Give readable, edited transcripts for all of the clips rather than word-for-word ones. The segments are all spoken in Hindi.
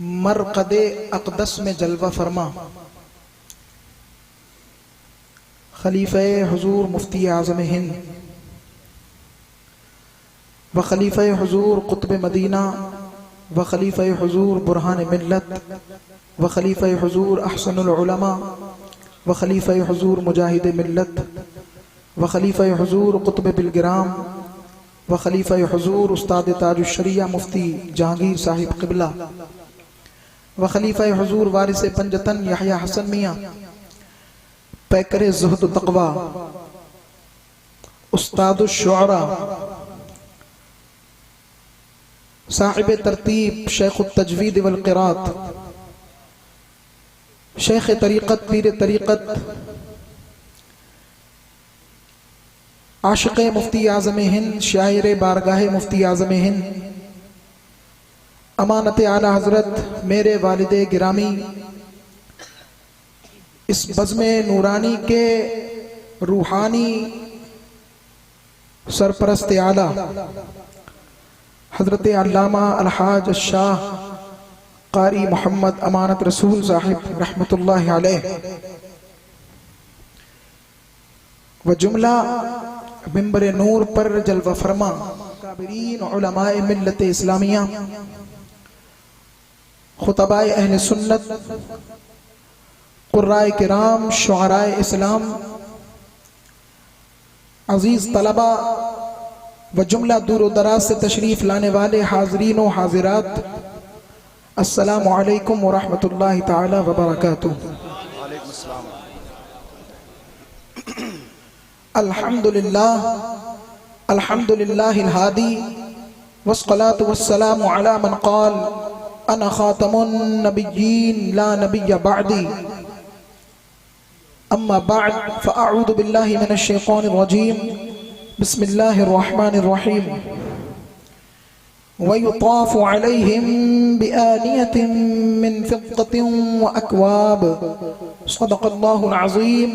मरकदे अक़दस में जलवा फरमा खलीफे हुजूर मुफ्ती आज़म हिंद व खलीफे हुजूर कुतुब मदीना व खलीफे हुजूर बुरहान मिल्लत व खलीफे हुजूर अहसनुल उलमा व खलीफे हुजूर मुजाहिद मिल्लत व खलीफे हुजूर कुतुब बिलगिराम व खलीफे हुजूर उस्ताद ताजुश्शरिया मुफ्ती जहांगीर साहिब क़िबला व खलीफा हुजूर वारिस पंजतन यहया हसन मियाँ पैकरे ज़ुहद तक़वा उस्ताद शुअरा साहिब तरतीब शेख तजवीद वल क़िरात शेख तरीक़त पीर तरीक़त आशिक़ मुफ्ती आज़म हिंद शायर बारगाह मुफ्ती आज़म हिंद अमानत आला हजरत मेरे वालिदे गिरामी इस बज़्म नूरानी के रूहानी सरपरस्त आला हजरत अल्लामा अलहाज शाह कारी मोहम्मद अमानत रसूल साहिब रहमतुल्लाहि अलैह व जुमला मिंबर नूर पर जलवा फरमा काबिरीन उलमाए मिल्लत इस्लामिया खुतबाए अहले सुन्नत कुर्राए किराम शुअराए इस्लाम अजीज तलबा व जुमला दूर दराज से तशरीफ लाने वाले हाजरीन व हाजिरात अस्सलामु अलैकुम व रहमतुल्लाहि ताला व बरकातुहू। अल्हम्दुलिल्लाहिल हादी वस्सलातु वस्सलामु अला मन क़ाल अना ख़ातमुन नबिय्यीन ला नबिय्य बअदी अम्मा बअद फ़अऊज़ु बिल्लाहि मिनश शैतानिर रजीम बिस्मिल्लाहिर रहमानिर रहीम व युताफ़ु अलैहिम बिआनियतिन मिन फ़िद्दतिन व अक्वाब सदक़ल्लाहुल अज़ीम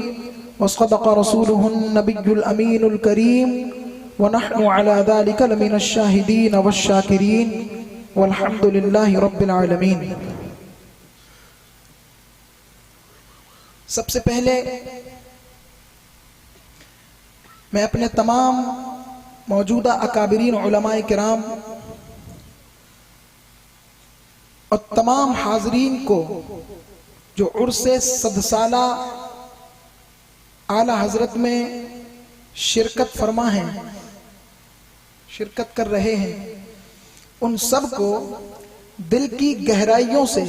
व सदक़ रसूलुहुन नबियुल अमीनुल करीम व नहनु अला ज़ालिका लमिनश शाहिदीन वश शाकिरीन वल्हम्दुलिल्लाहि रब्बिल आलमीन। सबसे पहले मैं अपने तमाम मौजूदा अकाबिरीन उलमाए किराम और तमाम हाजरीन को जो उर्से सदसाला आला हजरत में शिरकत फरमा हैं, शिरकत कर रहे हैं, उन सब को दिल की गहराइयों से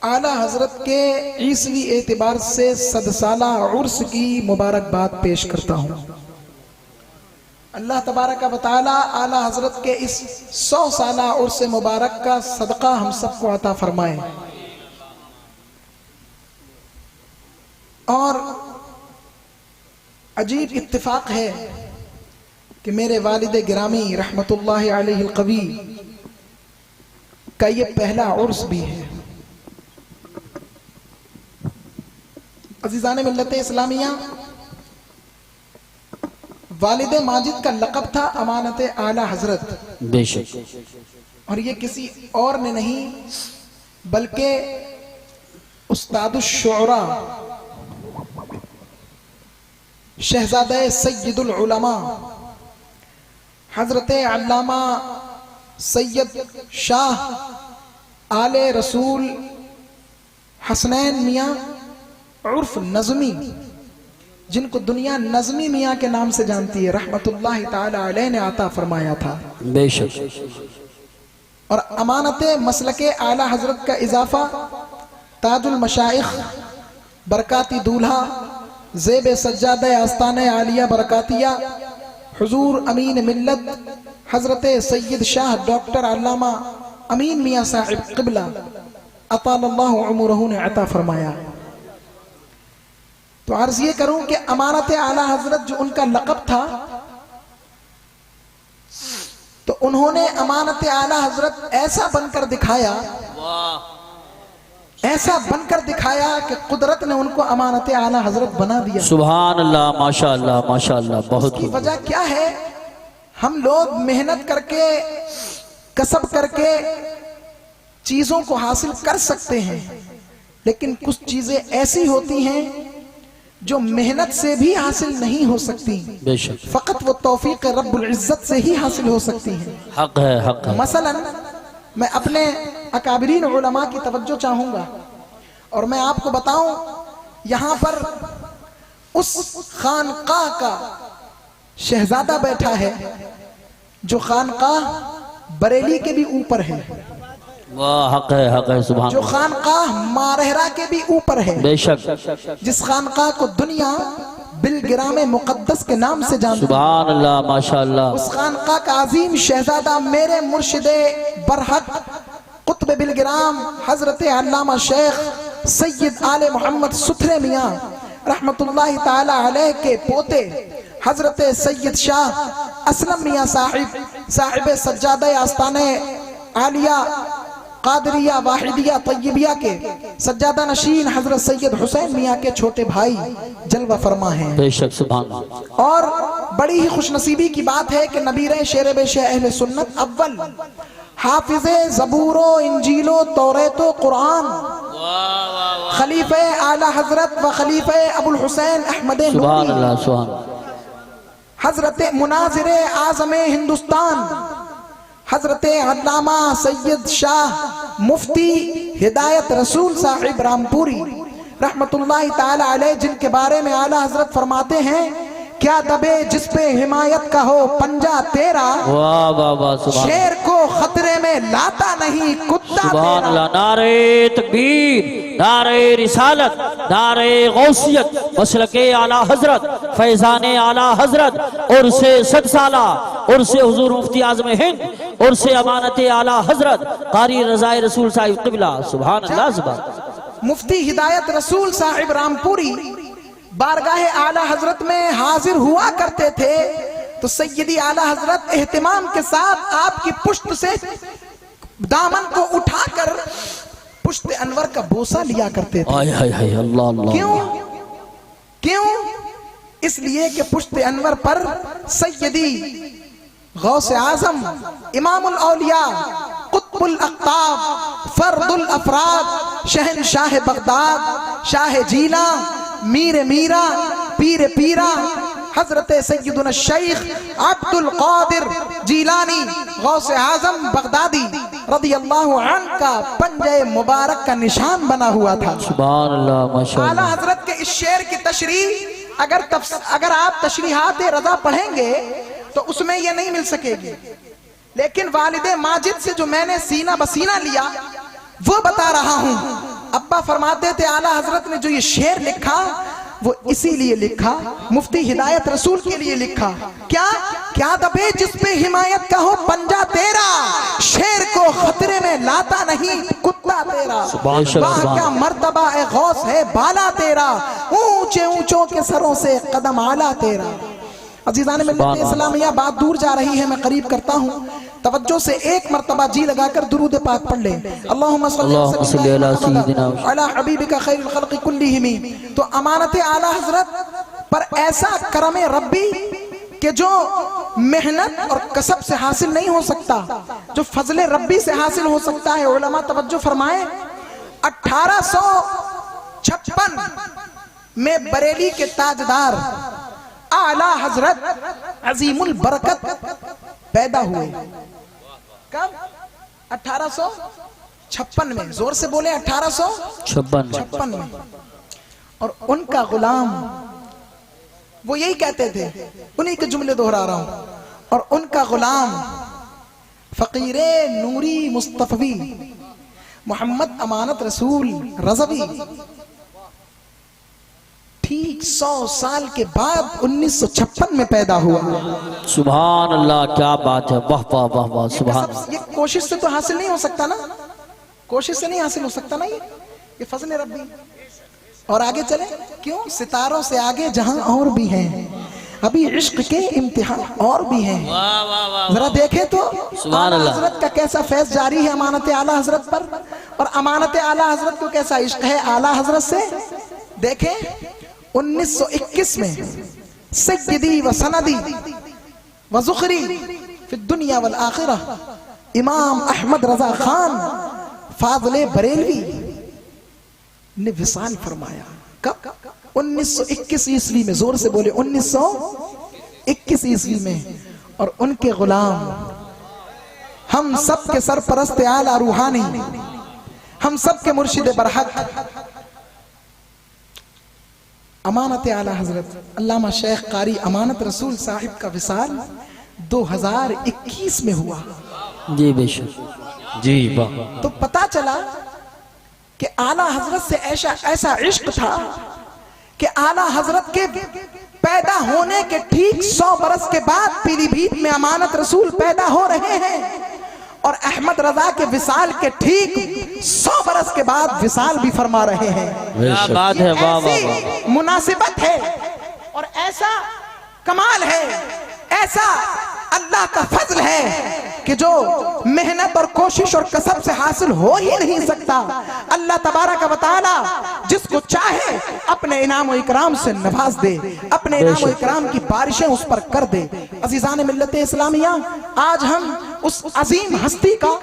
आला हजरत के ईसवी एतबार से सदसाला उर्स की मुबारकबाद पेश करता हूँ। अल्लाह तबारक व तआला आला हजरत के इस 100 साला उर्स मुबारक का सदका हम सबको अता फरमाए। और अजीब इत्तिफाक है कि मेरे वालिद गिरामी रहमतुल्लाहि अलैहिल कवी का ये पहला उर्स भी है। अजीजान मिल्लत इस्लामिया, वालिद माजिद का लक़ब था अमानत आला हजरत, बेशक, और ये किसी और ने नहीं बल्कि उस्तादुश शुअरा शहजादे सय्यदुल उलमा हजरत अल्लामा सैयद शाह आले रसूल हसनैन मियाँ उर्फ नज़मी, जिनको दुनिया नज़मी मियाँ के नाम से जानती है, रहमतुल्लाहि ताला अलैह ने अता फरमाया था, बेशक। और अमानते मसलके आला हजरत का इजाफा ताजुल मशाइख बरकाती दूल्हा ज़ेब सज्जादे आस्ताने आलिया बरकातिया हुजूर अमीन मिल्लत हजरत सैयद शाह डॉक्टर अल्लामा अमीन मियाँ साहिब क़िबला अतालल्लाहु उमरहू ने अता फरमाया। तो अर्ज ये करूं कि अमानत आला हजरत जो उनका लक़ब था, तो उन्होंने अमानत आला हजरत ऐसा बनकर दिखाया, ऐसा बनकर दिखाया कि कुदरत ने उनको अमानत आला हजरत बना दिया। सुभान अल्लाह, माशाअल्लाह, माशाअल्लाह। बहुत की वजह क्या है? हम लोग मेहनत करके कसब करके चीजों को हासिल कर सकते हैं, लेकिन कुछ चीजें ऐसी होती हैं जो मेहनत से भी हासिल नहीं हो सकती, बेशक फकत वो तौफीक रब्बुल इज्जत से ही हासिल हो सकती हैं। हक है, हक है। मसलन मैं अपने अकाबिरीन उलमा की तवज्जो चाहूंगा और मैं आपको बताऊं, यहां पर उस खानकाह का शहजादा बैठा है जो खानकाह बरेली के भी ऊपर है, वाह, हक है, हक है। सुभान जो खानकाह मारहरा के भी ऊपर है, बेशक। जिस खानकाह को दुनिया बिलगिराम मुकद्दस के नाम से जानती है। सुभान अल्लाह, माशाअल्लाह। उस खानकाह का अजीम शहजादा मेरे मुर्शिदे बरहक कुतुब बिलगिराम हजरत अल्लामा शेख सैयद आले मोहम्मद सुथरे मियाँ रहमतुल्लाहि ताला अलैह के पोते हजरत सैयद शाह असलम मियाँ साहिब सज्जादा आस्ताने आलिया कादरिया वाहिदिया तय्यबिया के सज्जादा नशीन हजरत सैयद हुसैन मियाँ के छोटे भाई जलवा फरमा हैं। बेशक, सुभान। और बड़ी ही खुशनसीबी की बात है कि नबीरे शेर बेशे अहले सुन्नत अव्वल हाफिजे ज़बूरो इंजीलो तौरेतो कुरान खलीफे आला हजरत व खलीफे अबुल हुसैन अहमद सुभान अल्लाह, सुभान। हजरत मुनाजिरे आज़मे हिंदुस्तान हजरत अल्लामा सैयद शाह मुफ्ती हिदायत रसूल साहिब रामपुरी रहमतुल्लाहि ताला अलैह, जिनके बारे में आला हजरत फरमाते हैं, क्या दबे जिस पे हिमायत का हो पंजा तेरा, वाह वाह वाह, सुभान। शेर को खतरे में लाता नहीं कुत्ता सुभान अल्लाह। नारे तकबीर, नारे रिसालत, नारे गौसियत, मसलके आला हजरत, फैजाने आला हजरत, और से 100 साला, और से हुजूर मुफ्ती आज़म हिंद, और से अमानत आला हजरत कारी रज़ाए रसूल साहिब क़िबला। सुभान अल्लाह, सुभान। मुफ्ती हिदायत रसूल साहिब रामपुरी बारगाहे आला हजरत में हाजिर हुआ करते थे तो सैयदी आला हजरत एहतिमाम के साथ आपकी पुश्त से दामन को उठाकर पुश्त अनवर का बोसा लिया करते थे। हाय हाय हाय, अल्लाह अल्लाह। क्यों? क्यों? इसलिए कि पुश्त अनवर पर सैयदी गौसे आजम इमामुल औलिया कुतुबुल अक़ताब फर्दुल अफराद शहनशाह बगदाद शाह जीला मीर मीरा पीर पीरा हजरत सैयदुना शेख अब्दुल कादिर जीलानी गौसे आजम बगदादी रदियल्लाहु अन्हु का पंजे मुबारक का निशान बना हुआ था। सुभान अल्लाह, माशाअल्लाह। आला हजरत के इस शेर की तशरीह अगर आप तशरीहात रजा पढ़ेंगे तो उसमें यह नहीं मिल सकेगी, लेकिन वालिदे माजिद से जो मैंने सीना बसीना लिया वो बता रहा हूं। अब्बा फरमाते थे आला हजरत ने जो ये शेर लिखा वो इसीलिए लिखा, मुफ्ती हिदायत रसूल के लिए लिखा। क्या? क्या दबे जिस पे हिमायत का हो पंजा तेरा, शेर को खतरे में लाता नहीं कुत्ता तेरा, वाह क्या मर्तबा ए गौस है बाला तेरा, ऊंचे ऊंचों के सरों से कदम आला तेरा। अजीज़ान मिल्लत इस्लामिया, बात दूर जा रही है, मैं करीब करता हूँ। तवज्जो से एक मर्तबा जी लगाकर दुरूद पाक पढ़ ले, अल्लाहुम्मा सल्ली अला हबीबिका खैरुल खल्क़ि कुल्लिहिम। तो अमानत आला हजरत पर ऐसा करम रब्बी कि जो मेहनत और कसब से हासिल नहीं हो सकता, जो फजले रब्बी से हासिल हो सकता है। उलमा तवज्जो फरमाए, 1856 में बरेली के ताजदार आला हजरत अजीमुल बरकत पैदा हुए। कब? 1856 में। जोर से बोले, 1856 में। और उनका गुलाम, वो यही कहते थे, उन्हीं के जुमले दोहरा रहा हूं। और उनका गुलाम फकीरे नूरी मुस्तफवी मोहम्मद अमानत रसूल रज़वी ठीक 100 साल के बाद 1956 में पैदा हुआ। सुभान अल्लाह, क्या बात है, वाह वाह वाह वाह, सुभान। ये कोशिश से तो हासिल नहीं हो सकता ना, कोशिश से नहीं हासिल हो सकता ना, ये फजल रब्बी। और आगे चले, क्यों? सितारों से आगे जहां और भी हैं, अभी इश्क के इम्तिहान और भी हैं। जरा देखे तो आला हजरत का कैसा फैज जारी है अमानत आला हजरत पर, और अमानत आला हजरत को कैसा इश्क है आला हजरत से। देखे 1921 में सय्यदी व सनदी व ज़ुखरी फिद दुनिया वल आखिरह इमाम अहमद रजा खान फाज़ले बरेलवी ने विसाल फरमाया। कब? 1921 ईस्वी में। जोर से बोले 1921 ईस्वी में। और उनके गुलाम हम सब के सरपरस्त आला रूहानी, हम सब के मुर्शिद बरहक अमानत आला हजरत अल्लामा शेख कारी अमानत रसूल साहिब का विसाल 2021 में हुआ। जी बेशक जी वाह। तो पता चला कि आला हजरत से ऐसा इश्क था कि आला हजरत के पैदा होने के ठीक 100 बरस के बाद पीलीभीत में अमानत रसूल पैदा हो रहे हैं और अहमद रजा के विसाल के ठीक 100 बरस के बाद विसाल भी फरमा रहे हैं। क्या बात है, वाह वाह वाह। मुनासिबत है और ऐसा कमाल है, ऐसा अल्लाह का फजल है कि जो मेहनत और कोशिश और कसब से हासिल हो ही नहीं सकता। अल्लाह तबारक व तआला जिसको चाहे अपने इनाम व इकराम से नवाज दे, अपने इनाम व इकराम की बारिशें उस पर कर दे। अजीजान मिल्लत इस्लामिया, आज हम उस अजीम हस्ती का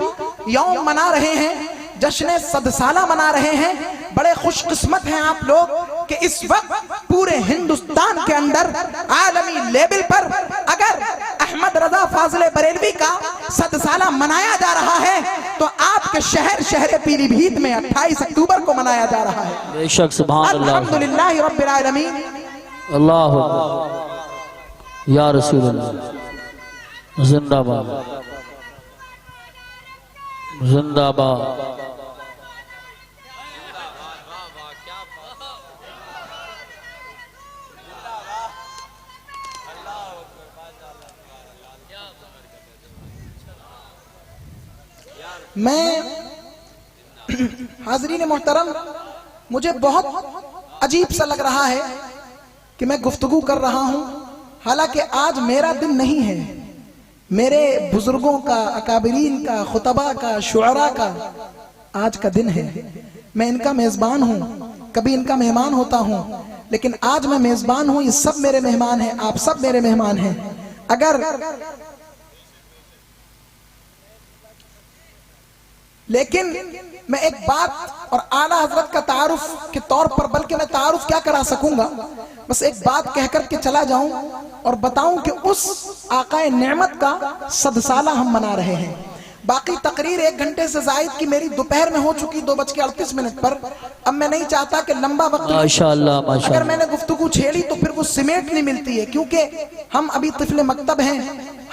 यौम मना रहे हैं, जश्न सदसाला मना रहे हैं। बड़े खुशकिस्मत हैं आप लोग कि इस वक्त पूरे हिंदुस्तान के अंदर आलमी लेवल पर अगर अहमद रजा फाज़ले बरेलवी का सदसाला मनाया जा रहा है तो आपके शहर पीलीभीत में 28 अक्टूबर को मनाया जा रहा है। बेशक सुभान अल्लाह, अल्हम्दुलिल्लाह रब्बिल आलमीन, अल्लाह या रसूल अल्लाह, जिंदाबाद जिंदाबाद। मैं हाज़रीन मोहतरम, मुझे बहुत अजीब सा लग रहा है कि मैं गुफ्तगू कर रहा हूं, हालांकि आज मेरा दिन नहीं है, मेरे बुजुर्गों का, अकाबरीन का, खुतबा का, शुअरा का आज का दिन है। मैं इनका मेजबान हूं, कभी इनका मेहमान होता हूं, लेकिन आज मैं मेजबान हूं। ये सब मेरे मेहमान हैं, आप सब मेरे मेहमान हैं। अगर लेकिन मैं एक बात और आला हजरत का तारुफ के तौर पर, बल्कि मैं तारुफ क्या करा सकूंगा, बस एक बात कह करके चला जाऊं और बताऊं कि उस आकाए नेमत का सदसाला हम मना रहे हैं। बाकी तकरीर 1 घंटे से जायद की मेरी दोपहर में हो चुकी 2:38 पर। अब मैं नहीं चाहता कि लंबा वक्त, माशाअल्लाह माशाअल्लाह, अगर मैंने गुफ्तगू छेड़ी तो फिर वो सिमेट नहीं मिलती है, क्योंकि हम अभी तिफले मकतब हैं,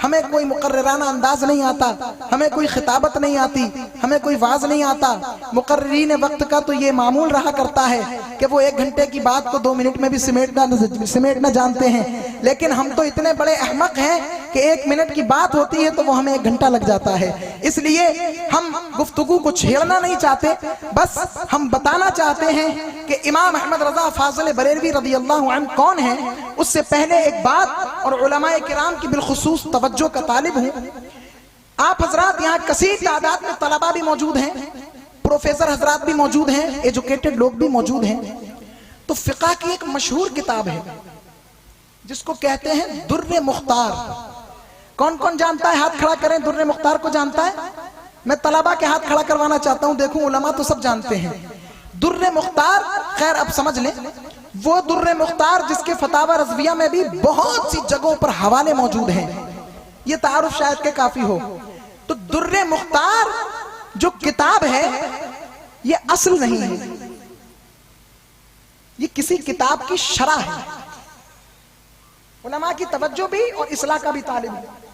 हमें कोई मुकर्रराना अंदाज नहीं आता, हमें कोई खिताबत नहीं आती, हमें कोई वाज नहीं आता। मुकर्रीन वक्त का तो ये मामूल रहा करता है कि वो 1 घंटे की बात को 2 मिनट में भी सिमेटना जानते हैं, लेकिन हम तो इतने बड़े अहमक हैं कि 1 मिनट की बात होती है तो वो हमें 1 घंटा लग जाता है। इसलिए हम गुफ्तगू को छेड़ना नहीं चाहते, बस हम बताना चाहते हैं कि इमाम अहमद रजा फाज़ले बरेलवी रज़ियल्लाहु अन्हु कौन है। उससे पहले एक बात, और उलमाए किराम की बिलखुसूस तवज्जो का तालिब हूं। आप हजरात यहाँ कसीर तादाद में तलबा भी मौजूद हैं, प्रोफेसर हजरात भी मौजूद हैं, एजुकेटेड लोग भी मौजूद हैं। तो फिक़ह की एक मशहूर किताब है जिसको कहते हैं दुर्रे मुख्तार। कौन कौन जानता है? हाथ खड़ा करें। दुर्रे मुख्तार को जानता है? मैं तलबा के हाथ खड़ा करवाना चाहता हूं, देखूं उलमा तो सब जानते हैं। दुर्रे मुख्तार, खैर अब समझ लें, वो दुर्रे मुख्तार जिसके फतावा रज़विया में भी बहुत सी जगहों पर हवाले मौजूद हैं। ये तारुफ शायद के काफी हो। तो दुर्रे मुख्तार जो किताब है ये असल नहीं है, ये किसी किताब की शरह है। उलमा की तवज्जो भी और इस्लाह का भी तालिब है।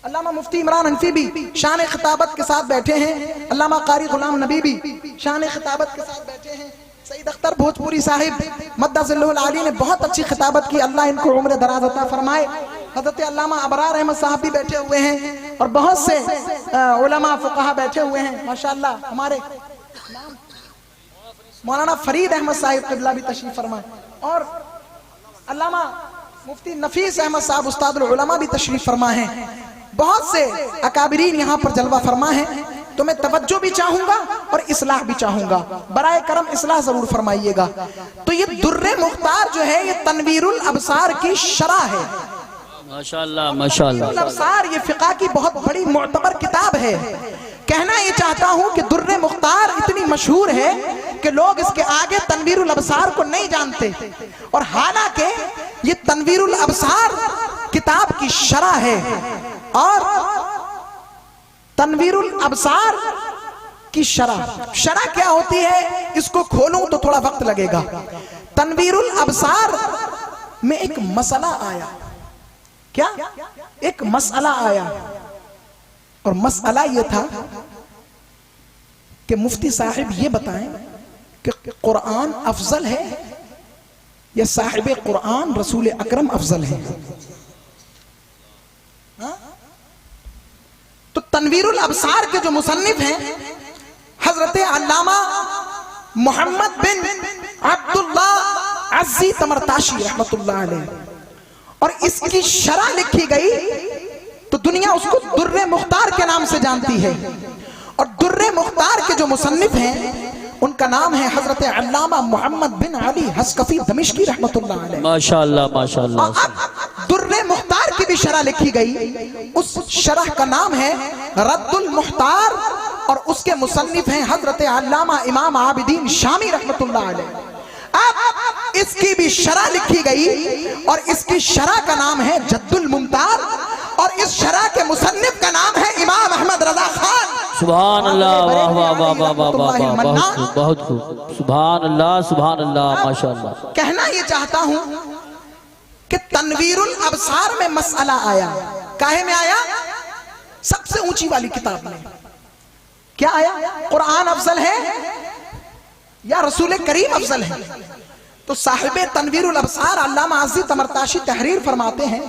अल्लामा मुफ्ती इमरान हनफी भी शान खिताबत के साथ बैठे हैं, अल्लामा कारी गुलाम नबी भी शान खिताबत के साथ बैठे हैं, सईद अख्तर भोजपुरी साहिब मद्दज़िल्लुल आली ने बहुत अच्छी खिताबत की, अल्लाह इनको उम्र दराज अता फरमाए। हज़रत अल्लामा अबरार अहमद साहब भी बैठे हुए हैं और बहुत से उलमा फुक़हा बैठे हुए हैं माशाअल्लाह। हमारे मौलाना फरीद अहमद साहिब क़िबला भी तशरीफ फरमाए और अल्लामा मुफ्ती नफीस अहमद साहब उस्तादुल उलमा भी तशरीफ फरमा हैं। बहुत से अकाबरीन यहाँ पर जलवा फरमा है। तो मैं तवज्जो भी चाहूंगा और इस्लाह भी चाहूंगा, बराए करम इस्लाह जरूर फरमाइएगा। तो ये दुर्रे मुख्तार जो है ये तनवीरुल अबसार की शरह है। माशाअल्लाह माशाअल्लाह। अबसार ये फिक़ह की बहुत बड़ी मुअतबर किताब है। कहना ये चाहता हूं कि दुर्रे मुख्तार इतनी मशहूर है कि लोग इसके आगे तनवीरुल अबसार को नहीं जानते, और हालांकि ये तनवीरुल अबसार किताब की शरह है, और तनवीरुल अबसार की शरह क्या होती है इसको खोलूं तो थोड़ा वक्त लगेगा। तनवीरुल अबसार में एक मसला आया, क्या एक मसला आया, और मसला यह था कि मुफ्ती साहिब ये बताएं कि कुरान अफजल है या साहिब कुरान रसूल अकरम अफजल है। तो तनवीरुल अबसार के जो मुसन्निफ हैं हजरत अल्लामा मोहम्मद बिन अब्दुल्लाह अज़्ज़ी तमरताशी रहमतुल्लाह अलैह, और इसकी शरह लिखी गई तो दुनिया उसको दुर्रे मुख्तार के नाम से जानती है, और दुर्रे मुख्तार के जो मुसन्निफ हैं उनका नाम है हजरत अल्लामा मोहम्मद बिन अली हस्कफी दमिश्की रहमतुल्लाह अलैह। माशाअल्लाह माशाअल्लाह। दुर्रे मुख्तार की भी शरह लिखी गई, उस शरह का नाम है रद्दुल मुख्तार, और उसके मुसन्निफ हैं हजरत अल्लामा इमाम आबिदीन शामी रहमतुल्लाह अलैह। अब इसकी भी शरह लिखी गई, और इसकी शरह का नाम है जद्दुल मुमतार, और इस शरह के मुसन्निफ का नाम है इमाम अहमद रजा खान। सुभान अल्लाह, वाह वाह वाह वाह वाह वाह, बहुत खूब, सुभान अल्लाह माशाअल्लाह। कहना ये चाहता हूं कि तनवीरुल अबसार में मसला आया, काहे में आया? सबसे ऊंची वाली किताब में क्या आया? कुरान अफजल है या रसूल करीम अफजल है? तो साहिब तनवीरुल अबसार अल्लामा अज़्ज़ी तमरताशी तहरीर फरमाते हैं,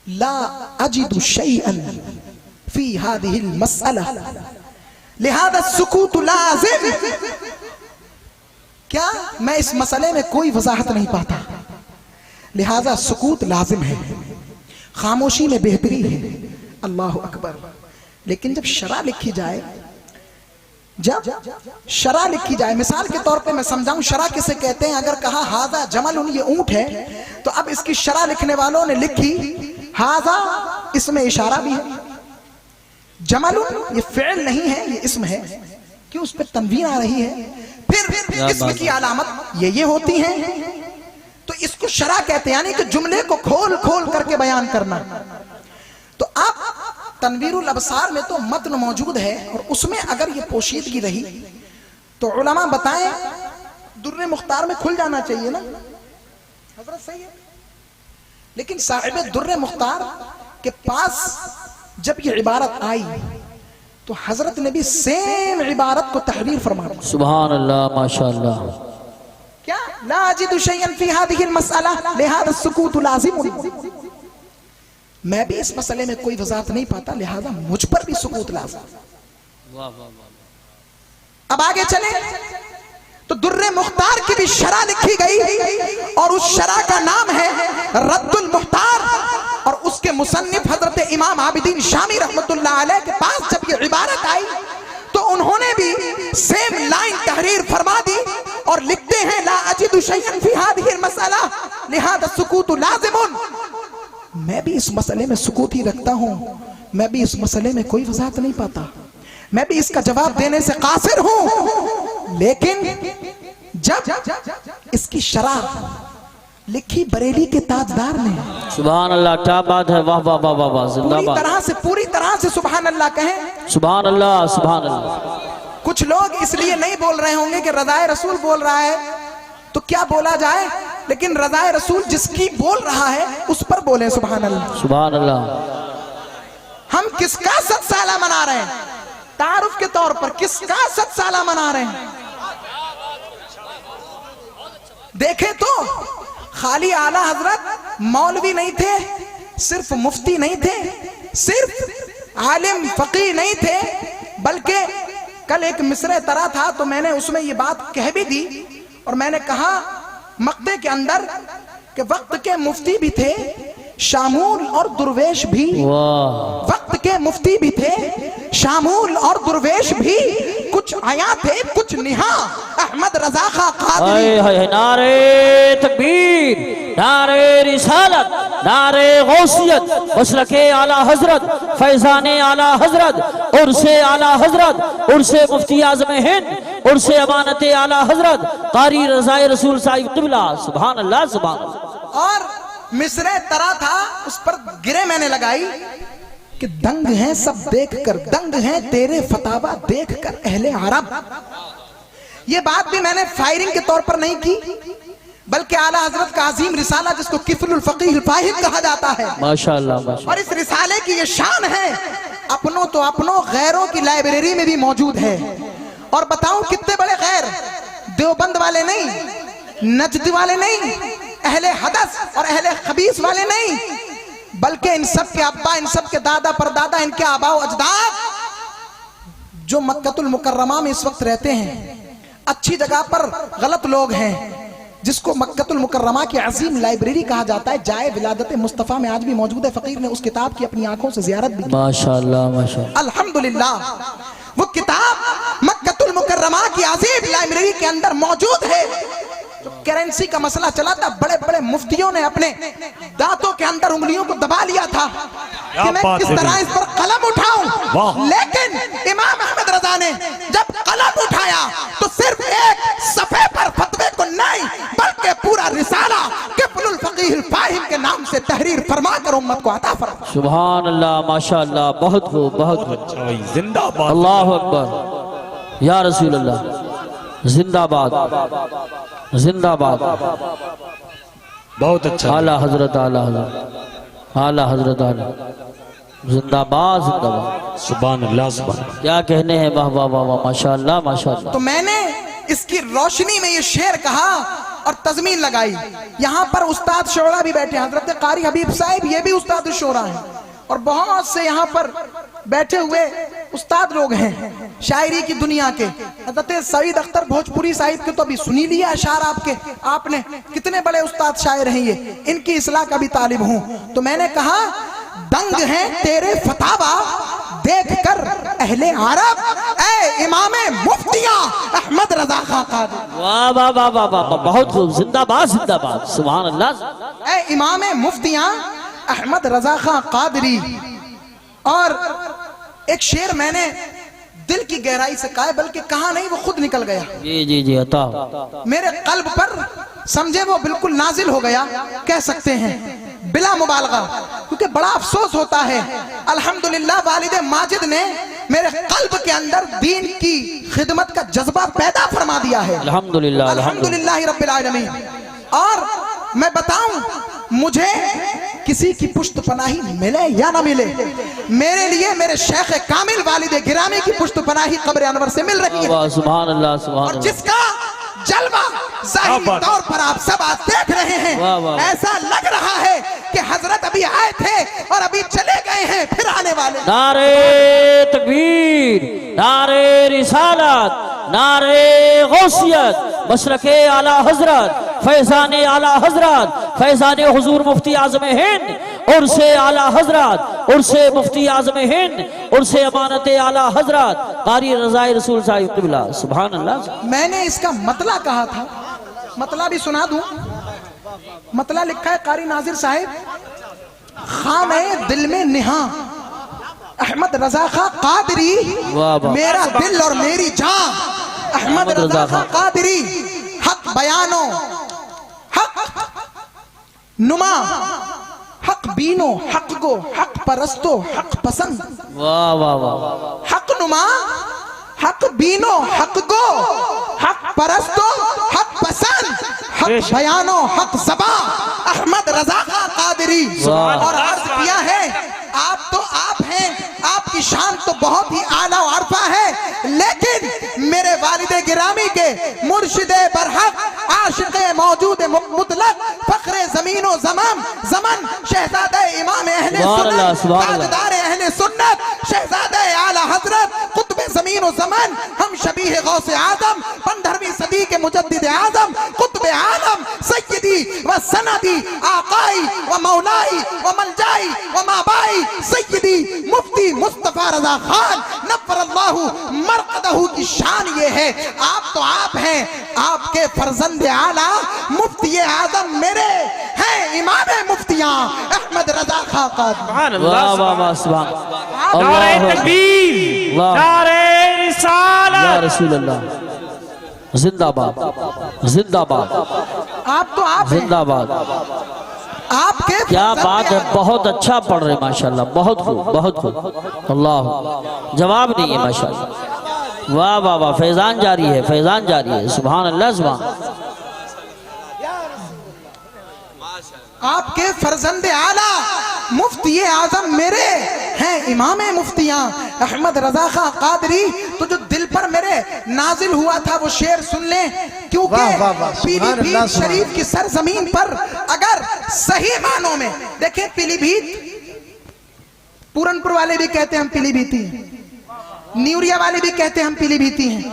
ला अजिदु शैअन फी हादिहिल मसअला लिहाजा सुकूत लाज़िम। क्या मैं इस मसले में कोई वजाहत नहीं पाता, लिहाजा सुकूत लाजिम है, खामोशी में बेहतरी है। अल्लाह अकबर। लेकिन जब शरह लिखी जाए, जब शरह लिखी जाए, मिसाल के तौर पे मैं समझाऊं शरह किसे कहते हैं। अगर कहा हाजा जमल, ये ऊंट है, तो अब इसकी शरह लिखने वालों ने लिखी हाजा, इसमें इशारा भी है, जमलुन ये फ़िल नहीं है, ये इस्म है, क्यों उस पर तनवीन आ रही है। फिर इस्म की अलामत ये होती हैं, तो इसको शरह कहते हैं, यानी कि जुमले को खोल खोल करके बयान करना। तो अब तनवीरुल अबसार में तो मतन मौजूद है, और उसमें अगर ये पोशीदगी रही तो उलमा बताएं दुर्रे मुख्तार में खुल जाना चाहिए ना हजरत, सही है। लेकिन साहिब दुर्रे मुख्तार के पास जब ये इबारत आई तो हजरत ने भी सेम इबारत को तहरीर फरमा दी। सुभान अल्लाह माशाअल्लाह। क्या ला अजिदु शैअन फी हादिहिल मसअला लिहाजा सुकूत लाजिम। मैं भी इस मसले में कोई वजाहत नहीं पाता, लिहाजा मुझ पर भी सुकूत लाजिम। वाह वाह वाह। अब आगे चले तो दुर्रे मुख्तार की भी शरह लिखी गई, और उस शरह का नाम है रद्दुल मुख्तार, और उसके मुसन्निफ हजरत इमाम आबिदीन शामी रहमतुल्लाह अलैह के पास जब ये इबारत आई तो उन्होंने भी सेम लाइन तहरीर फरमा दी, और लिखते हैं ला अजिदु शैअन फी हादिहिल मसअला लिहाजा सुकूत लाजिमुन। मैं भी इस मसले में सुकूत ही रखता हूं, मैं भी इस मसले में कोई वजाहत नहीं पाता, मैं भी इसका जवाब देने से कासिर हूं। लेकिन जब इसकी शरह लिखी बरेली के ताजदार ने, सुभान अल्लाह, क्या बात है, वाह वाह वाह वाह वाह, जिंदाबाद, पूरी तरह से सुभान अल्लाह कहें, सुभान अल्लाह सुभान अल्लाह। कुछ लोग इसलिए नहीं बोल रहे होंगे कि रज़ाए रसूल बोल रहा है तो क्या बोला जाए, लेकिन रज़ाए रसूल जिसकी बोल रहा है उस पर बोले सुभान अल्लाह सुभान अल्लाह। हम किसका 7 साला मना रहे हैं? तारुफ के तौर पर किसका 7 साला मना रहे हैं? देखे तो खाली आला हजरत मौलवी नहीं थे, सिर्फ मुफ्ती नहीं थे, सिर्फ आलिम फकीह नहीं थे, बल्कि कल एक मिसरे तरा था तो मैंने उसमें ये बात कह भी दी, और मैंने कहा मक्ते के अंदर कि वक्त के मुफ्ती भी थे शामूल और दुर्वेश भी, वक्त के मुफ्ती भी थे शामूल और दुर्वेश भी, कुछ आया थे कुछ निहा अहमद रजा खा कादरी। नारे तकबीर नारे रिसालत, नारे गौसियत, मसलके आला हजरत, फैजाने आला हजरत, उर्से आला हजरत, उर्से मुफ्ती आज़म हिंद, उर्से अमानत आला हजरत, कारी रज़ाए रसूल साहिब क़िबला। सुभान अल्लाह, सुभान अल्लाह। और मिसरे तरा था, उस पर गिरे मैंने लगाई कि दंग हैं सब देखकर, दंग हैं तेरे फतावा देखकर अहले अरब। ये बात भी मैंने फायरिंग के तौर पर नहीं की, बल्कि आला हजरत का अजीम रिसाला जिसको किफलुल फकीह फाहिद कहा जाता है, माशाअल्लाह, माशाअल्लाह। और इस रिसाले की ये शान है, अपनों तो अपनों, गैरों की लाइब्रेरी में भी मौजूद है। और बताऊं कितने बड़े गैर, देवबंद वाले नहीं, नजद वाले नहीं, अहले हदस और अहले खबीस वाले नहीं, बल्कि इन सब के अब्बा, इन सब के दादा परदादा, इनके आबा व अजदाद जो मक्कतुल मुकर्रमा में इस वक्त रहते हैं, अच्छी जगह पर गलत लोग हैं, जिसको मक्कतुल मुकर्रमा की अजीम लाइब्रेरी कहा जाता है, जाए विलादत मुस्तफ़ा में आज भी मौजूद है। फकीर ने उस किताब की अपनी आंखों से जियारत भी की। माशाअल्लाह, माशाअल्लाह। अल्हम्दुलिल्लाह, वो किताब मक्कतुल मुकर्रमा की अजीम लाइब्रेरी के अंदर मौजूद है। जो करेंसी का मसला चला था, बड़े बड़े मुफ्तियों ने अपने दांतों के अंदर उंगलियों को दबा लिया था कि मैं किस तरह इस पर कलम उठाऊं, लेकिन इमाम अहमद रजा ने जब कलम उठाया तो सिर्फ एक सफे पर फतवे को नहीं, बल्कि पूरा रिसाला किफलुल फकीह फाहिम के नाम से तहरीर फरमा कर उम्मत को अता फरमा। सुभान अल्लाह, माशाअल्लाह, बहुत खूब, बहुत खूब। जिंदाबाद, अल्लाह अकबर, या रसूल अल्लाह, जिंदाबाद, जिंदाबाद। बहुत अच्छा। आला हजरत, आला हजरत, आला हजरत, आला, जिंदाबाद, जिंदाबाद। सुभान अल्लाह, सुभान। क्या कहने हैं, वाह वाह वाह वाह, माशाअल्लाह, माशाअल्लाह। तो मैंने इसकी रोशनी में ये शेर कहा और तजमीन लगाई। यहाँ पर उस्ताद शोरा भी बैठे हैं, हजरत कारी हबीब साहिब, ये भी उस्ताद शोरा हैं, और बहुत से यहाँ पर बैठे हुए उस्ताद लोग हैं शायरी की दुनिया के। हजरत सईद अख्तर भोजपुरी साहिब के तो अभी सुनी लिया अशार आपने, कितने बड़े उस्ताद शायर हैं ये, इनकी इस्लाह का भी तालिब हूँ। तो मैंने कहा दंग हैं तेरे फतावा देखकर अहले अरब, ए इमामे मुफ्तियां अहमद रजा खां कादरी। वाह वाह वाह वाह वाह, बहुत खूब, जिंदाबाद, जिंदाबाद। सुभान अल्लाह। ए इमामे मुफ्तियां अहमद रजा खां कादरी। और एक शेर मैंने दिल की गहराई से कहा, बल्कि कहा नहीं, वो खुद निकल गया जी जी जी, अता मेरे कल्ब पर, समझे वो बिल्कुल नाजिल हो गया, कह सकते हैं बिला मुबालगा, क्योंकि बड़ा अफसोस होता है। अल्हम्दुलिल्लाह वालिदे माजिद ने मेरे कल्ब के अंदर दीन की खिदमत का जज्बा पैदा फरमा दिया है। अल्हम्दुलिल्लाह, अल्हम्दुलिल्लाह रब्बिल आलमीन। और मैं बताऊं, मुझे किसी की पुश्त पनाही मिले या ना मिले, मेरे लिए मेरे शेख कामिल वालिदे गिरामी की पुश्त पनाही कब्र अनवर से मिल रही है। सुभान अल्लाह, सुभान और अल्लाह। जिसका जलवा जाहिरी तौर पर आप सब आज देख रहे हैं, वाह, वाह। ऐसा लग रहा है कि हजरत अभी आए थे और अभी चले गए हैं, फिर आने वाले। नारे तकबीर, नारे रिसालत, नारे गौसियत, मशरके आला हजरत, फैजाने आला हजरत, फैजाने हुजूर मुफ्ती आज़म हिंद, उर्से आला हजरत, उर्से मुफ्ती आज़म हिंद, उर्से अमानत आला हजरत, कारी रज़ाए रसूल साहिब क़िबला। सुभान अल्लाह। मैंने इसका मतला कहा था, मतला भी सुना दूं। मतला लिखा है कारी नाजिर साहिब, खामे दिल में निहा अहमद रजा खां कादरी, वाह वाह। मेरा दिल और मेरी जान अहमद रजा खां कादरी, हक बयानो, हक नुमा, हक बीनो, हक गो, हक परस्तो, हक पसंद। वाह वाह वाह। हक नुमा, हक बीनो, हक गो, हक परस्तो, हक पसंद, हक बयानो, हक ज़बां, अहमद रजा खां कादरी। और अर्ज किया है, आप तो आप हैं, आपकी शान तो बहुत ही आला और अरफा है, लेकिन मेरे वालिदे गिरामी के मुर्शिदे बरहक, आशिक़े मौजूद मुतलक, फख्रे ज़मीनो ज़मान, ज़मन, शहज़ादे इमाम अहले सुन्नत, ताजदार अहले सुन्नत, शहज़ादे आला हज़रत, कुतुब ज़मीन व ज़मन, हम शबीह गौसे आज़म, 15वीं सदी के मुजद्दिद आज़म, कुतुब आलम सय्यदी व सनदी आकाई व मौलाई व मलजाई व माबाई सय्यदी मुफ्ती मुस्तफा रजा खान नफ़्फ़रल्लाहु मरक़दहू की शान ये है। आप तो आप हैं, आपके फर्जंद आला मुफ्ती आजम मेरे हैं, इमाम मुफ्तियां अहमद रजा खान कादरी। वाह वाह वाह सुभान नारे अल्लाह तकबीर, वाह। नारे या रिसालत। रसूल अल्लाह जिंदाबाद जिंदाबाद आप तो आप हैं, जिंदाबाद। आपके क्या फर्जंद बात है, आला। बहुत अच्छा पढ़ रहे माशाल्लाह, बहुत खूब बहुत खूब। अल्लाह जवाब नहीं है माशाल्लाह। वाह वाह वाह, फैजान जारी है, फैजान जारी है। सुभान अल्लाह सुभान। आपके फर्जंद आला मुफ्ती आजम मेरे हैं, इमाम मुफ्तियां अहमद रजा खां कादरी। तो जो दिल पर मेरे नाजिल हुआ था वो शेर सुन लें, क्योंकि पीलीभीत शरीफ की सरजमीन पर अगर सही मानों में देखें, पीलीभीत पूरनपुर वाले भी कहते हैं हम पीलीभीती हैं, न्यूरिया वाले भी कहते हैं हम पीलीभीती हैं,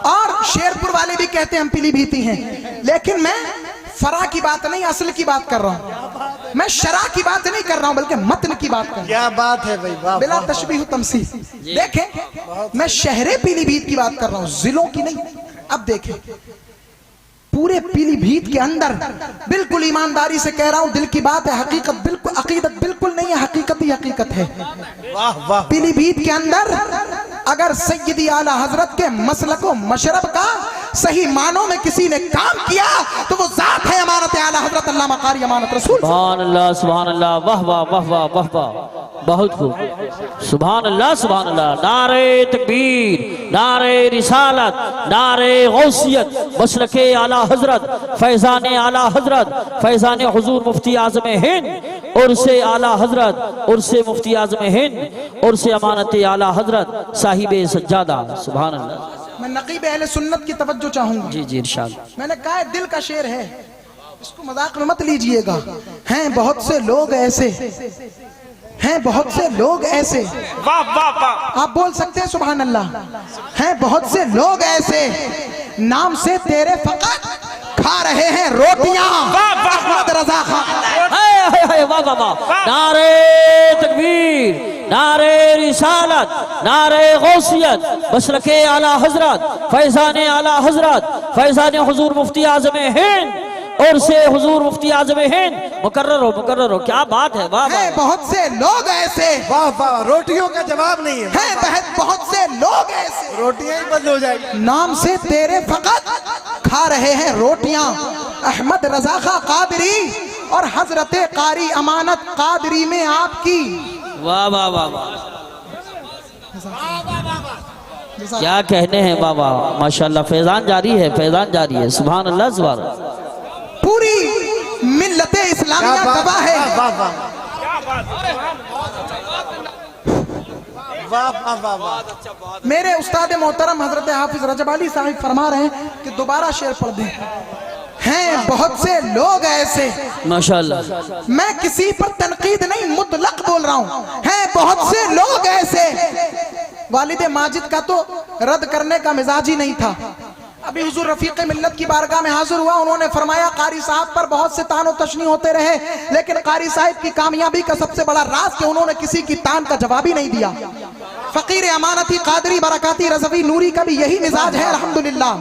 और शेरपुर वाले भी कहते हैं हम पीलीभीती हैं। लेकिन मैं फरा की बात नहीं, असल की बात कर रहा हूं। मैं शरा की बात नहीं कर रहा हूं, बल्कि मतन की बात कर रहा हूं। क्या बात है भाई, वाह बिला तशबीह तमसील। देखें, मैं शहरे पीलीभीत की बात कर रहा हूं, जिलों की नहीं। अब देखें, पूरे पीलीभीत के अंदर बिल्कुल ईमानदारी से कह रहा हूं, दिल की बात है, हकीकत बिल्कुल, अकीदत बिल्कुल नहीं है, हकीकत ही हकीकत है। वाह वाह। पीलीभीत के अंदर अगर सैयदी आला हजरत के मसलको मशरब का सही मानों में किसी ने काम किया तो वो जात है अमानत आला हजरत अल्लामा कारी अमानत रसूल। सुभान अल्लाह सुभान अल्लाह, वाह वाह वाह वाह वाह वाह, बहुत खूब। सुभान अल्लाह सुभान अल्लाह। नारे तकबीर, नारे रिसालत, नारे गौसियत, मसलके आला हजरत, फैजान आला हजरत, फैजान हुजूर मुफ्ती आजम हिंद, उर्से आला हजरत, उर्से मुफ्ती आजम हिंद, उर्से अमानत आला हजरत साहिबे सज्जादा। सुभान अल्लाह। मैं नकीब अहले सुन्नत की तवज्जो चाहूंगा। जी जी इरशाद। मैंने कहा है, दिल का शेर है, इसको मजाक में मत लीजिएगा। हैं बहुत से लोग ऐसे, हैं बहुत से लोग ऐसे, वाह वाह वाह। आप बोल सकते हैं सुभान अल्लाह। हैं बहुत से लोग ऐसे, नाम से तेरे फकत खा रहे हैं रोटियां। अहमद रजा खान। वाह वाह वाह। नारे तकबीर, नारे रिसालत, नारे गौसियत, मसलके आला हजरत, फैजान आला हजरत, फैजान हुजूर मुफ्ती आजम हिंद, और से हुजूर मुफ्ती आजम हिंद। मुकर्रर हो, क्या बात है। वाह हैं बहुत से लोग ऐसे, वाह वाह। रोटियों का जवाब नहीं है, हैं बहुत से लोग ऐसे, रोटियां ही बंद हो जाएगी। नाम से तेरे फकत खा रहे हैं रोटियां। अहमद रजा खां कादरी और हजरत कारी अमानत कादरी में आपकी। वाह वाह वाह वाह, क्या कहने हैं बाबा, माशाल्लाह। फैजान जारी है, फैजान जारी है। सुभान अल्लाह सुभान अल्लाह। पूरी मिल्लत इस्लामिया गवाह है। वाह वाह वाह वाह वाह वाह। मेरे उस्ताद मोहतरम हजरत हाफिज रजब अली साहिब फरमा रहे हैं कि दोबारा शेर पढ़ दें। हैं बहुत से लोग ऐसे, माशाल्लाह। मैं किसी पर तनकीद नहीं, मुतलक बोल रहा हूं। हैं बहुत से लोग ऐसे, वालिद माजिद का तो रद्द करने का मिजाज ही नहीं था। अभी हुजूर रफीक मिल्लत की बारगाह में हाजिर हुआ, उन्होंने फरमाया कारी साहब पर बहुत से तानो तशनी होते रहे, लेकिन कारी साहब की कामयाबी का सबसे बड़ा राज कि उन्होंने किसी की तान का जवाब ही नहीं दिया। फकीर अमानती कादरी बरकाती रज़वी नूरी का भी यही मिजाज है, अल्हम्दुलिल्लाह।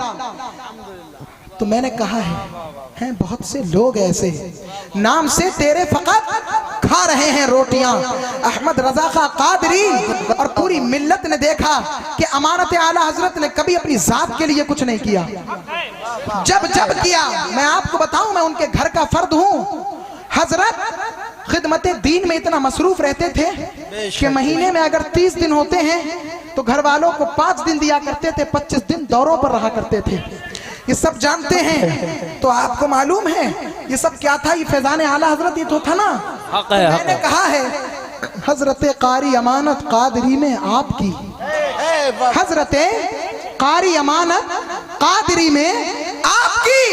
तो मैंने कहा हैं बहुत से लोग ऐसे, नाम से तेरे फकत खा रहे हैं रोटियां। अहमद रजा खां कादरी और पूरी मिल्लत ने देखा कि अमानत आला हजरत ने कभी अपनी जात के लिए कुछ नहीं किया। जब जब किया, मैं आपको बताऊं, मैं उनके घर का फर्द हूं। हजरत खिदमत दीन में इतना मसरूफ रहते थे कि महीने में अगर 30 दिन होते हैं तो घर वालों को 5 दिन दिया करते थे, 25 दिन दौरों पर रहा करते थे। ये सब जानते हैं। तो आपको मालूम है ये सब क्या था? ये फैजान आला हजरत ये तो था ना। हक है, हक मैंने है। कहा है हजरत कारी अमानत कादरी में आपकी, हजरत कारी अमानत कादरी में आपकी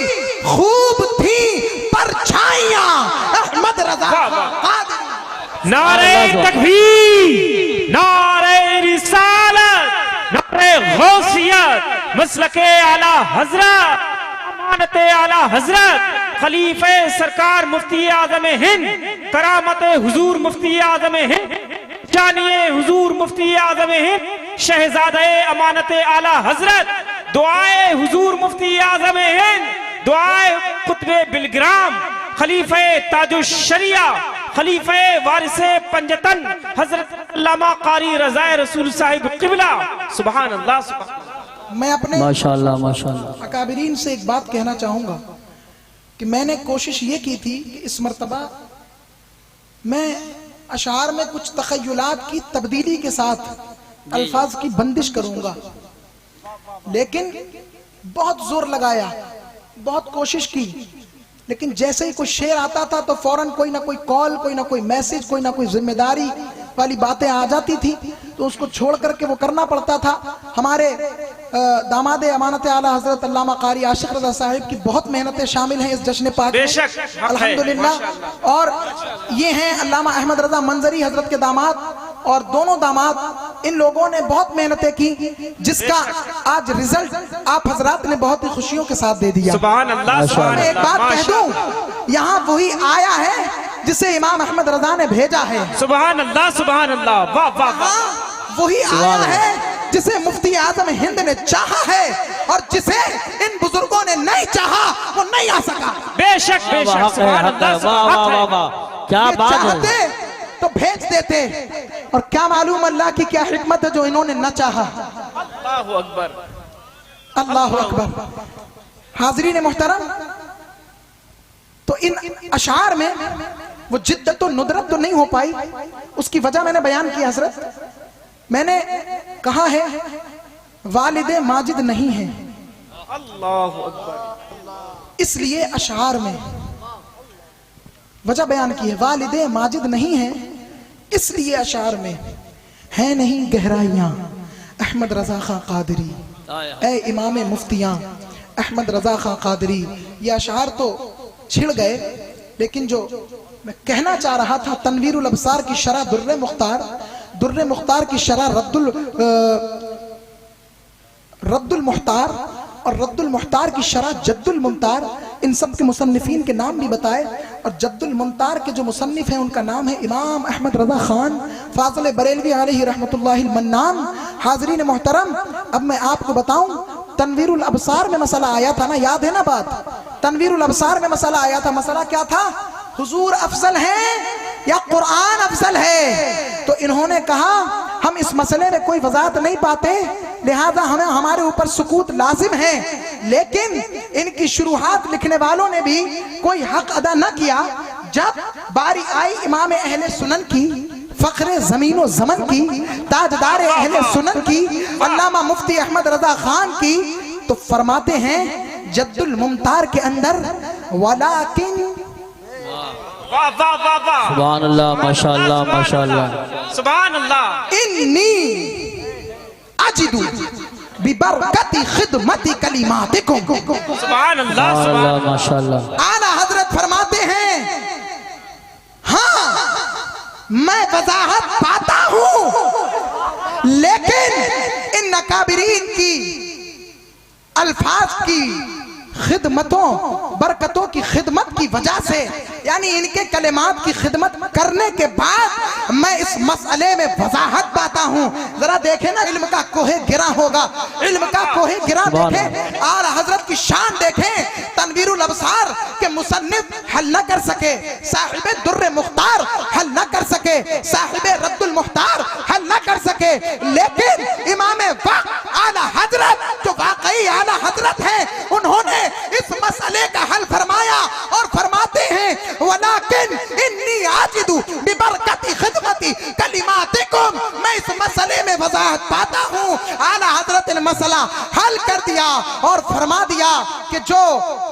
खूब थी परछाइयां। अहमद रजा कादरी। नारे तकबीर, नारे रिसालत, नारे गौसियत, मसलके आला हजरत, अमानत आला हजरत खलीफे सरकार मुफ्ती आजम हिंद करामत हुजूर मुफ्ती आजम हिंद जानिए हुजूर मुफ्ती आजम हिंद शहजादे अमानत आला हजरत दुआए हुजूर मुफ्ती आजम हिंद दुआए कुतबे बिलग्राम खलीफे ताजुश शरिया खलीफे वारिसे पंजतन हजरत अल्लामा कारी रज़ाए रसूल साहिब क़िबला सुभान अल्लाह सुभान। मैं अपने माशाअल्लाह माशाअल्लाह। अकाबिरीन से एक बात कहना चाहूंगा कि मैंने कोशिश ये की थी कि इस मर्तबा मैं अशार में कुछ तखय्युलात की तब्दीली के साथ अल्फाज की बंदिश करूंगा, लेकिन बहुत जोर लगाया, बहुत कोशिश की, लेकिन जैसे ही कोई शेर आता था तो फौरन कोई ना कोई कॉल, कोई ना कोई मैसेज, कोई ना कोई जिम्मेदारी वाली बातें आ जाती थी, तो उसको छोड़ करके वो करना पड़ता था। हमारे दामाद अमानत आला हजरत अल्लामा कारी आशिक रज़ा साहिब की बहुत मेहनतें शामिल हैं इस जश्न पाक में, बेशक अल्हम्दुलिल्लाह। और ये हैं अल्लामा अहमद रजा मंजरी हजरत के दामाद, और दोनों दामाद इन लोगों ने बहुत मेहनतें की, जिसका आज रिजल्ट आप हजरात ने बहुत ही खुशियों के साथ दे दिया। सुभान अल्लाह सुभान मैं एक बात कह दूं, यहाँ वही आया है जिसे इमाम अहमद रजा ने भेजा है। सुभान अल्लाह सुभान अल्लाह वाह वाह वाह। वही आया है जिसे मुफ्ती आजम हिंद ने चाहा है, और जिसे इन बुजुर्गों ने नहीं चाहा वो नहीं आ सका। बेशक बेशक सुभान अल्लाह वाह वाह वाह वाह, क्या ये बात है। चाहते तो भेज देते, और क्या मालूम अल्लाह की क्या हिकमत है जो इन्होंने न चाहा। अल्लाहु अकबर अल्लाह अकबर। हाज़रीन मोहतरम, तो इन अशार में वो जिद्दत और नुदरत तो नहीं हो पाई, उसकी वजह मैंने बयान की हजरत। मैंने कहा है वालिदे माजिद नहीं है, अल्लाहु अकबर, इसलिए अशार में वजह बयान की है। वालिदे माजिद नहीं है इसलिए अशार में है नहीं गहराइयां अहमद रजा खां कादरी, ए इमाम मुफ्तियां अहमद रजा खां कादरी। ये अशार तो छिड़ गए, लेकिन जो मैं कहना चाह रहा था, तनवीरुल अबसार की शरह दुर्रे मुख्तार की शरह रद्दुल मुख्तार, और रद्दुल मुख्तार की शरह जद्दुल मुमतार, इन सब के मुसन्निफीन के नाम भी बताए। और जद्दुल मुमतार के जो मुसन्निफ हैं उनका नाम है इमाम अहमद रजा खान फाज़िल बरेलवी अलैहि रहमतुल्लाहिल मन्नान। हाज़रीन मोहतरम, अब मैं आपको बताऊं, तनवीरुल अबसार में मसला आया था ना, याद है ना बात? तनवीरुल अबसार में मसला आया था। मसला क्या था? हुजूर अफजल हैं या कुरान अफजल है? तो इन्होंने कहा हम इस मसले में कोई वजाहत नहीं पाते, लिहाजा हमें हमारे ऊपर सुकूत लाजिम है। लेकिन इनकी शुरुआत लिखने वालों ने भी कोई हक अदा न किया। जब बारी आई इमाम अहले सुनन की, फख्रे जमीन व ज़मन की, ताजदार अहले सुनन की, अल्लामा मुफ्ती अहमद रजा खान की, तो फरमाते हैं जद्दुल मुमतार के अंदर वलाकिन, वाह वाह वाह वाह, सुभान अल्लाह माशाअल्लाह माशाअल्लाह, सुभान अल्लाह, इन्नी अजिदु बिबरकति खिदमति कलिमातिकुम। सुभान अल्लाह सुभान सुभान अल्लाह माशाअल्लाह। आला हजरत फरमाते हैं, हाँ मैं वजाहत पाता हूं, लेकिन इन नकाबिरीन की अल्फाज की खिदमतों, बरकतों की खिदमत की वजह से, यानी इनके कलिमात की खिदमत करने के बाद मैं इस मसले में वजाहत पाता हूँ। जरा देखें ना, इल्म का कोहे गिरा होगा, इल्म का कोहे गिरा देखें, आला हजरत की शान देखें। तनवीरुल अबसार के मुसन्निफ हल न कर सके, साहिबे दुर्रे मुख्तार हल न कर सके, साहिबे रद्दुल मुख्तार हल न कर सके, लेकिन इमाम वक्त आला हजरत जो वाकई आला हजरत हैं, उन्होंने इस मसले का हल फरमाया और फरमाते हैं वलाकिन इन्नी आजिदु बिबरकति खिदमति कलिमातिकुम। मैं इस मसले में वजाहत पाता हूँ। आला हजरत ने मसला हल कर दिया और फरमा दिया कि जो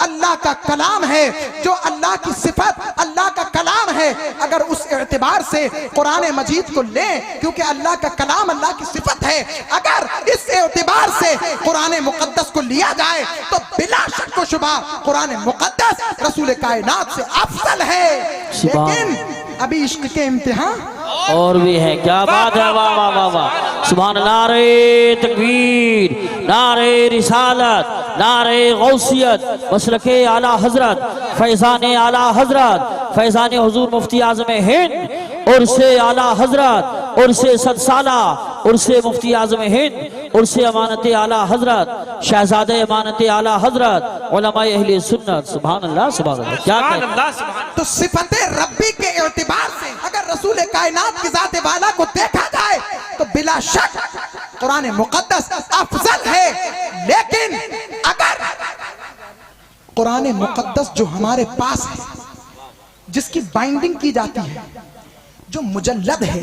अल्लाह का कलाम है, जो अल्लाह की सिफत अल्लाह का कलाम है, अगर उस एतबार से कुरान मजीद को लें, क्योंकि अल्लाह का कलाम अल्लाह की सिफत है, अगर इस एतबार से कुरान मुकद्दस को लिया जाए तो बिला शक व शुबा कुरान मुकद्दस रसूल कायनात से अफजल है। लेकिन अभी इश्क के इम्तिहान और भी है। क्या बात है, वाह वाह वाह वाह, सुभान। नारे तकबीर, नारे रिसालत, नारे गौसियत, मसलके आला हजरत, फैजान आला हजरत, फैजान हुजूर मुफ्ती आजम हिंद, उर्से आला हजरत, उर्से सदसाला, उर्से मुफ्ती आजम हिंद, उर्से अमानत आला हजरत, शहजादे अमानत आला हजरत, उलमाए अहले सुन्नत। सुभान अल्लाह, सुभान अल्लाह। क्या सुभान कहते हैं? अल्लाह, सुभान तो सिफते रब्बी के एतबार से अगर रसूल कायनात की जात वाला को देखा जाए तो बिला शक कुरान मुकद्दस अफजल है। लेकिन अगर कुरान मुकद्दस जो हमारे पास है, जिसकी बाइंडिंग की जाती है, जो मुजल्लद है,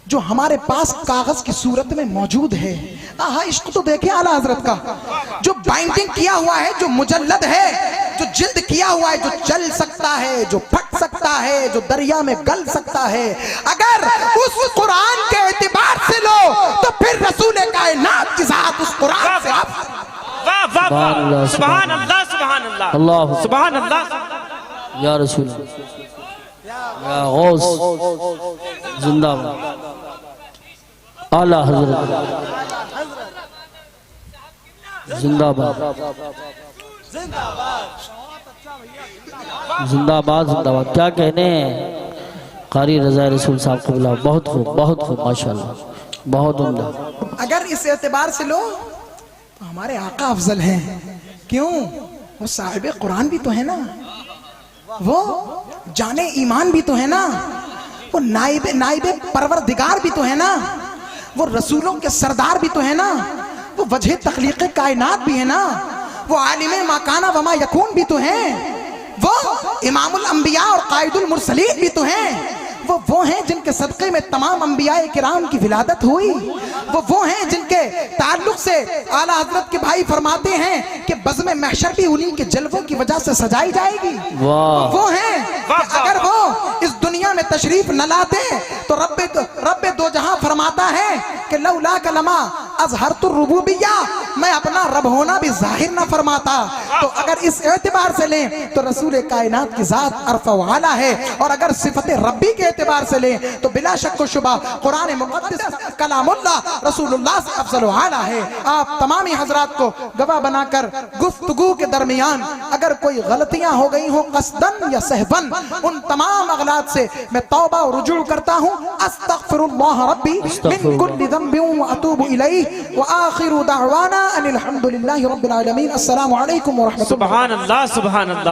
जो हमारे पास कागज की सूरत में मौजूद है, आहा इश्क तो देखे आला हजरत का, जो बाइंडिंग किया हुआ है, जो मुजल्लद है, जो जिल्द किया हुआ है, जो चल सकता है, जो फट सकता है, जो दरिया में गल सकता है, अगर उस कुरान के एतबार से लो तो फिर रसूल कायनात की जात उस कुरान से आप वाह वाह वाह, सुभान अल्लाह, सुभान अल्लाह, अल्लाह सुभान अल्लाह। या रसूल, या गौस, जिंदाबाद आला हजरत, जिंदाबाद जिंदाबाद जिंदाबाद। क्या कहने हैं कारी रजा रसूल साहब को बुलाओ। बहुत खूब, बहुत खूब, माशाल्लाह, बहुत उम्दा। अगर इस एतबार से लो तो हमारे आका अफजल हैं। क्यों? वो साहिब कुरान भी तो है ना, वो जाने ईमान भी तो है ना, वो नाइबे परवरदिगार भी तो है ना, वो रसूलों के सरदार भी तो है ना, वो वजह तख्लीक़ कायनात भी है ना, वो आलिम माकाना वमा यकून भी तो हैं, वो इमामुल अंबिया और कायदुल मुरसलीन भी तो हैं, वो हैं जिनके सदक़े में तमाम अंबियाए किराम की विलादत हुई, वो हैं जिनके ताल्लुक से आला हजरत के भाई फरमाते हैं कि बज़्म महशर भी उन्हीं के जलवों की वजह से सजाई जाएगी। वो हैं कि अगर वो इस दुनिया में तशरीफ न लाते तो रब्बे दो जहां फरमाता है कि लौला कलमा अज़हरतुर रुबूबिय्या, मैं अपना रब होना भी जाहिर न फरमाता। तो अगर इस एतबार से लें तो रसूल कायनात की जात अरफ़ा व आला है, और अगर सिफत रब्बी के एतबार से लें तो बिला शक व शुबा कुरान मुक़द्दस कलामुल्लाह रसूलुल्लाह से अफज़ल व आला है। आप तमामी हजरात को गवाह बनाकर गुफ्तगू के दरमियान अगर कोई गलतियां हो गई हो कसदन या सहवन, उन तमाम अगलात से मैं तौबा और रुजू करता हूँ। अस्तग़फिरुल्लाह रब्बी मिन कुल्लि ज़ंबिन व अतूबु इलैहि व आखिरु दअवाना अनिल हम्दुलिल्लाहि रब्बिल आलमीन। अस्सलामु अलैकुम व रहमतुल्लाह। सुभान अल्लाह, सुभान अल्लाह।